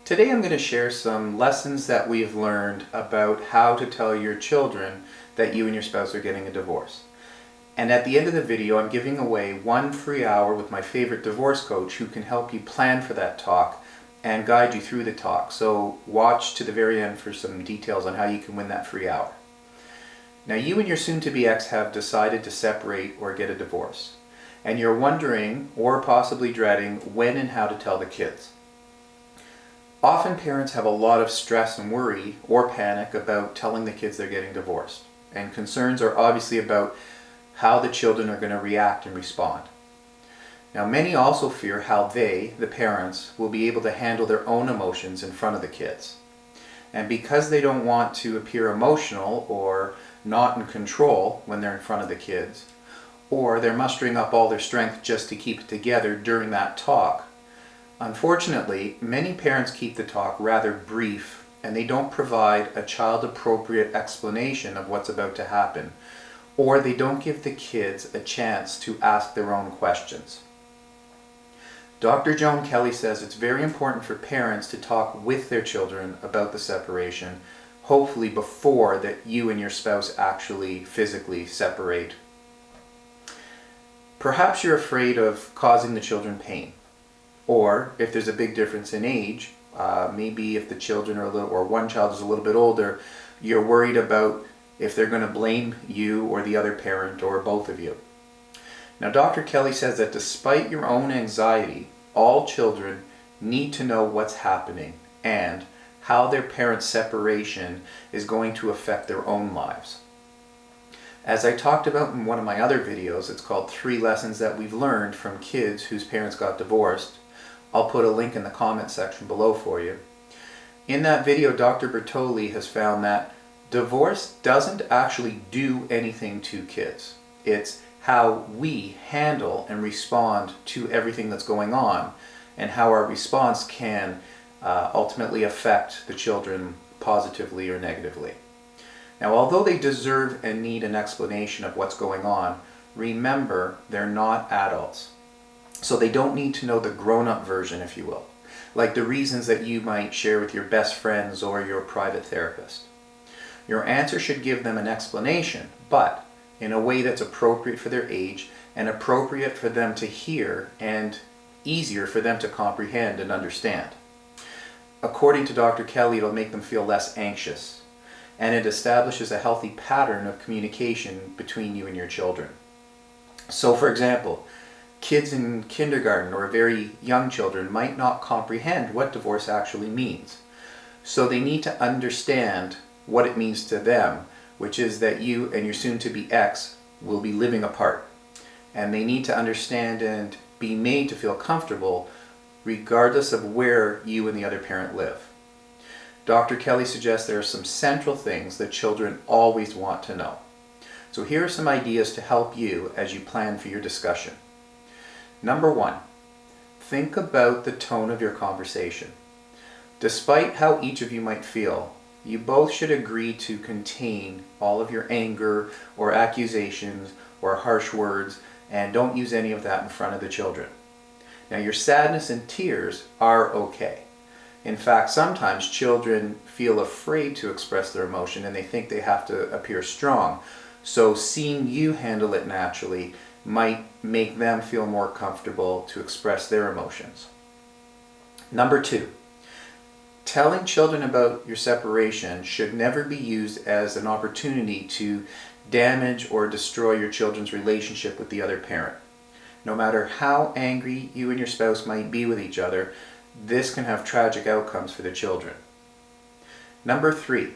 Today I'm going to share some lessons that we've learned about how to tell your children that you and your spouse are getting a divorce. And at the end of the video, I'm giving away 1 free hour with my favorite divorce coach who can help you plan for that talk and guide you through the talk. So watch to the very end for some details on how you can win that free hour. Now, you and your soon-to-be ex have decided to separate or get a divorce, and you're wondering or possibly dreading when and how to tell the kids. Often parents have a lot of stress and worry or panic about telling the kids they're getting divorced, and concerns are obviously about how the children are going to react and respond. Now, many also fear how they, the parents, will be able to handle their own emotions in front of the kids. And because they don't want to appear emotional or not in control when they're in front of the kids, or they're mustering up all their strength just to keep it together during that talk, unfortunately, many parents keep the talk rather brief and they don't provide a child-appropriate explanation of what's about to happen, or they don't give the kids a chance to ask their own questions. Dr. Joan Kelly says it's very important for parents to talk with their children about the separation, hopefully before that you and your spouse actually physically separate. Perhaps you're afraid of causing the children pain, or if there's a big difference in age, maybe if the children are or one child is a little bit older, you're worried about if they're going to blame you or the other parent or both of you. Now, Dr. Kelly says that despite your own anxiety, all children need to know what's happening and how their parents' separation is going to affect their own lives. As I talked about in one of my other videos, it's called 3 Lessons That We've Learned from Kids Whose Parents Got Divorced. I'll put a link in the comment section below for you. In that video, Dr. Bertoli has found that divorce doesn't actually do anything to kids. It's how we handle and respond to everything that's going on, and how our response can ultimately affect the children positively or negatively. Now, although they deserve and need an explanation of what's going on, remember they're not adults. So they don't need to know the grown-up version, if you will, like the reasons that you might share with your best friends or your private therapist. Your answer should give them an explanation, but in a way that's appropriate for their age and appropriate for them to hear and easier for them to comprehend and understand. According to Dr. Kelly, it'll make them feel less anxious, and it establishes a healthy pattern of communication between you and your children. So, for example, kids in kindergarten or very young children might not comprehend what divorce actually means. So they need to understand what it means to them, which is that you and your soon-to-be ex will be living apart. And they need to understand and be made to feel comfortable regardless of where you and the other parent live. Dr. Kelly suggests there are some central things that children always want to know. So here are some ideas to help you as you plan for your discussion. Number 1, think about the tone of your conversation. Despite how each of you might feel, you both should agree to contain all of your anger or accusations or harsh words, and don't use any of that in front of the children. Now, your sadness and tears are okay. In fact, sometimes children feel afraid to express their emotion and they think they have to appear strong. So seeing you handle it naturally might make them feel more comfortable to express their emotions. Number 2, telling children about your separation should never be used as an opportunity to damage or destroy your children's relationship with the other parent. No matter how angry you and your spouse might be with each other, this can have tragic outcomes for the children. Number 3,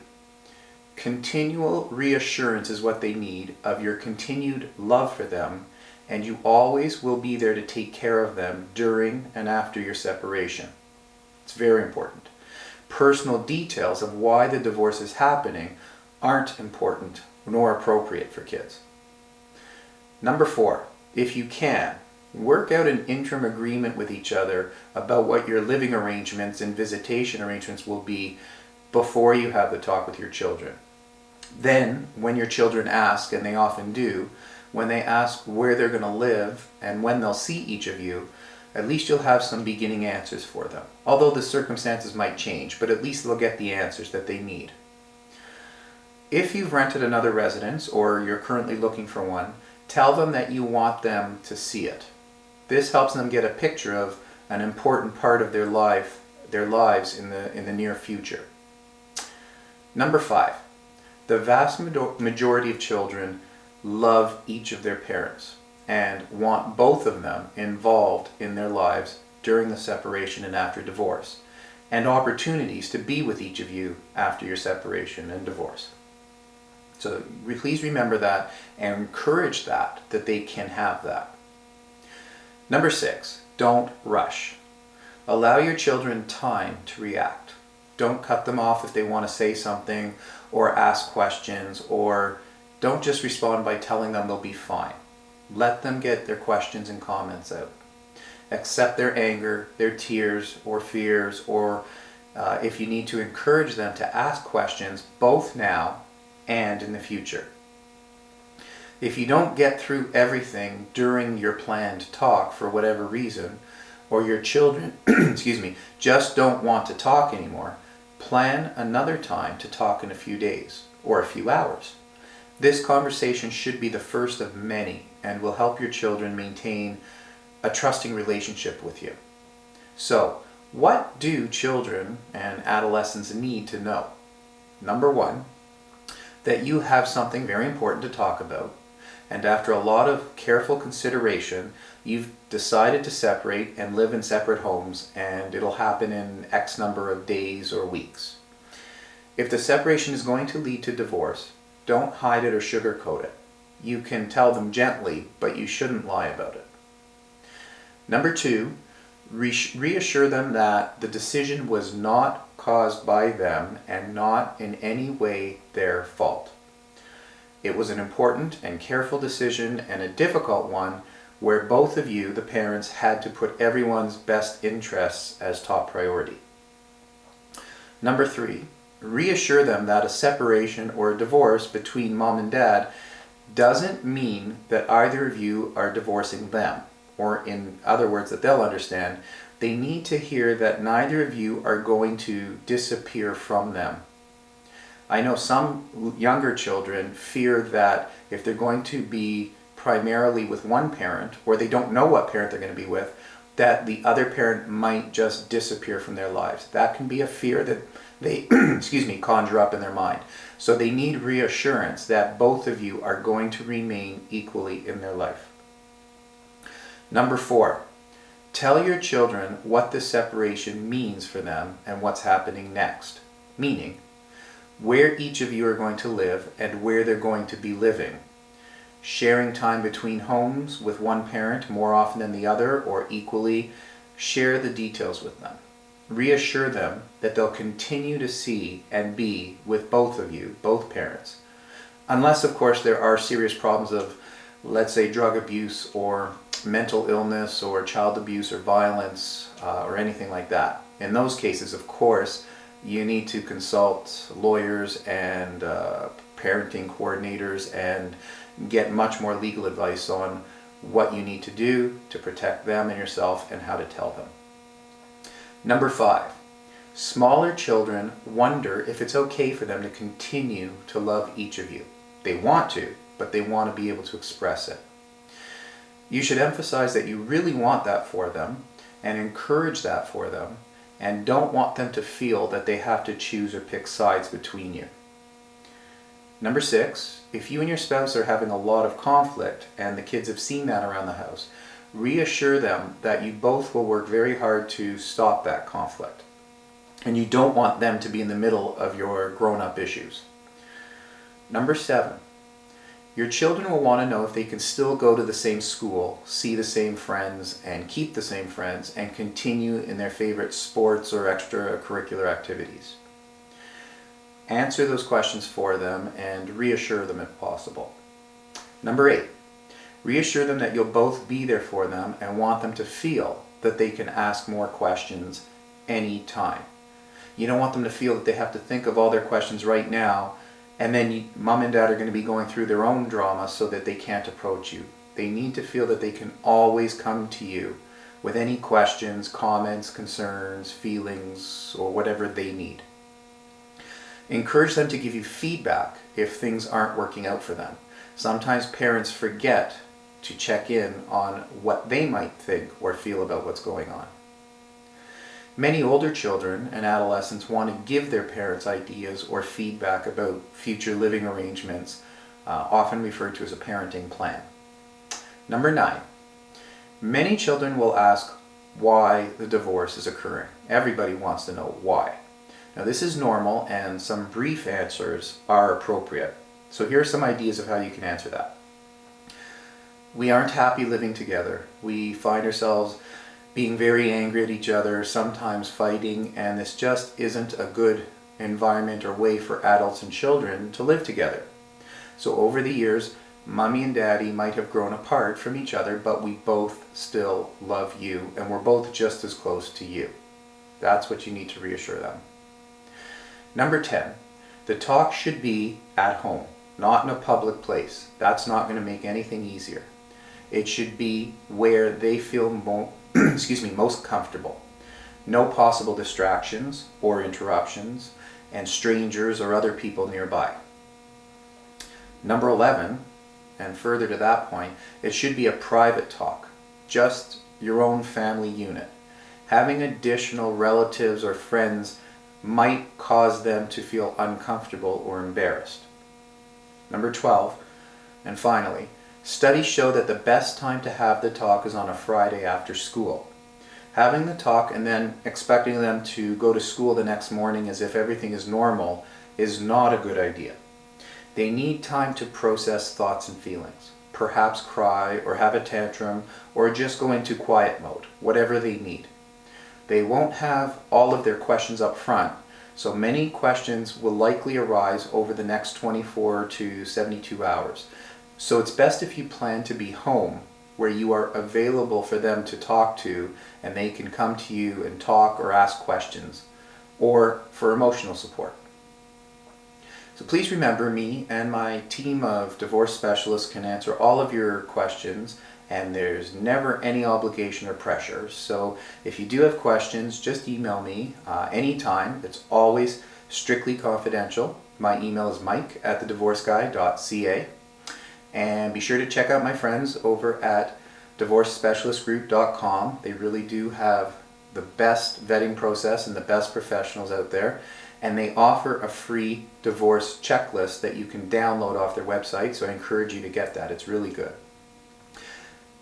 continual reassurance is what they need of your continued love for them, and you always will be there to take care of them during and after your separation. It's very important. Personal details of why the divorce is happening aren't important nor appropriate for kids. Number 4, if you can, work out an interim agreement with each other about what your living arrangements and visitation arrangements will be before you have the talk with your children. Then, when your children ask, and they often do, when they ask where they're going to live and when they'll see each of you, at least you'll have some beginning answers for them. Although the circumstances might change, but at least they'll get the answers that they need. If you've rented another residence or you're currently looking for one, tell them that you want them to see it. This helps them get a picture of an important part of their lives in the near future. Number 5, the vast majority of children love each of their parents and want both of them involved in their lives during the separation and after divorce, and opportunities to be with each of you after your separation and divorce. So please remember that and encourage that they can have that. Number 6, don't rush. Allow your children time to react. Don't cut them off if they want to say something or ask questions, or don't just respond by telling them they'll be fine. Let them get their questions and comments out. Accept their anger, their tears or fears, or if you need to, encourage them to ask questions both now and in the future. If you don't get through everything during your planned talk for whatever reason, or your children just don't want to talk anymore, plan another time to talk in a few days or a few hours. This conversation should be the first of many and will help your children maintain a trusting relationship with you. So, what do children and adolescents need to know? Number 1, that you have something very important to talk about, and after a lot of careful consideration, you've decided to separate and live in separate homes, and it'll happen in X number of days or weeks. If the separation is going to lead to divorce, don't hide it or sugarcoat it. You can tell them gently, but you shouldn't lie about it. Number 2, reassure them that the decision was not caused by them and not in any way their fault. It was an important and careful decision, and a difficult one, where both of you, the parents, had to put everyone's best interests as top priority. Number 3, reassure them that a separation or a divorce between mom and dad doesn't mean that either of you are divorcing them, or in other words that they'll understand, they need to hear that neither of you are going to disappear from them. I know some younger children fear that if they're going to be primarily with one parent, or they don't know what parent they're going to be with, that the other parent might just disappear from their lives. That can be a fear that they conjure up in their mind. So they need reassurance that both of you are going to remain equally in their life. Number 4, tell your children what the separation means for them and what's happening next. Meaning, where each of you are going to live and where they're going to be living. Sharing time between homes with one parent more often than the other or equally, share the details with them. Reassure them that they'll continue to see and be with both of you, both parents. Unless, of course, there are serious problems of, let's say, drug abuse or mental illness or child abuse or violence or anything like that. In those cases, of course, you need to consult lawyers and parenting coordinators and get much more legal advice on what you need to do to protect them and yourself and how to tell them. Number 5, smaller children wonder if it's okay for them to continue to love each of you. They want to, but they want to be able to express it. You should emphasize that you really want that for them and encourage that for them, and don't want them to feel that they have to choose or pick sides between you. Number 6, if you and your spouse are having a lot of conflict and the kids have seen that around the house, reassure them that you both will work very hard to stop that conflict. And you don't want them to be in the middle of your grown-up issues. Number 7, your children will want to know if they can still go to the same school, see the same friends, and keep the same friends, and continue in their favorite sports or extracurricular activities. Answer those questions for them and reassure them if possible. Number 8, reassure them that you'll both be there for them and want them to feel that they can ask more questions anytime. You don't want them to feel that they have to think of all their questions right now, and then mom and dad are going to be going through their own drama so that they can't approach you. They need to feel that they can always come to you with any questions, comments, concerns, feelings, or whatever they need. Encourage them to give you feedback if things aren't working out for them. Sometimes parents forget to check in on what they might think or feel about what's going on. Many older children and adolescents want to give their parents ideas or feedback about future living arrangements, often referred to as a parenting plan. Number 9, many children will ask why the divorce is occurring. Everybody wants to know why. Now this is normal, and some brief answers are appropriate. So here are some ideas of how you can answer that. We aren't happy living together. We find ourselves being very angry at each other, sometimes fighting, and this just isn't a good environment or way for adults and children to live together. So over the years, Mommy and Daddy might have grown apart from each other, but we both still love you, and we're both just as close to you. That's what you need to reassure them. Number 10, the talk should be at home, not in a public place. That's not going to make anything easier. It should be where they feel most comfortable. No possible distractions or interruptions, and strangers or other people nearby. Number 11, and further to that point, it should be a private talk, just your own family unit. Having additional relatives or friends might cause them to feel uncomfortable or embarrassed. Number 12, and finally, studies show that the best time to have the talk is on a Friday after school. Having the talk and then expecting them to go to school the next morning as if everything is normal is not a good idea. They need time to process thoughts and feelings, perhaps cry or have a tantrum or just go into quiet mode, whatever they need. They won't have all of their questions up front, so many questions will likely arise over the next 24 to 72 hours. So it's best if you plan to be home where you are available for them to talk to and they can come to you and talk or ask questions, or for emotional support. So please remember, me and my team of divorce specialists can answer all of your questions, and there's never any obligation or pressure. So if you do have questions, just email me anytime. It's always strictly confidential. My email is mike@thedivorceguy.ca. And be sure to check out my friends over at divorcespecialistgroup.com. They really do have the best vetting process and the best professionals out there. And they offer a free divorce checklist that you can download off their website, so I encourage you to get that. It's really good.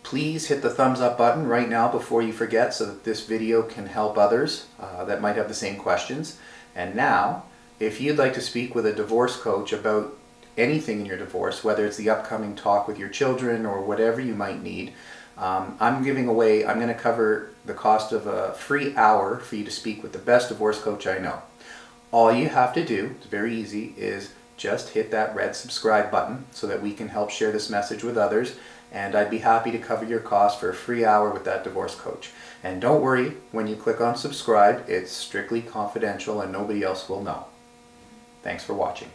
Please hit the thumbs up button right now before you forget, so that this video can help others that might have the same questions. And now, if you'd like to speak with a divorce coach about anything in your divorce, whether it's the upcoming talk with your children or whatever you might need, I'm going to cover the cost of a free hour for you to speak with the best divorce coach I know. All you have to do, it's very easy, is just hit that red subscribe button so that we can help share this message with others, and I'd be happy to cover your cost for a free hour with that divorce coach. And don't worry, when you click on subscribe, it's strictly confidential and nobody else will know. Thanks for watching.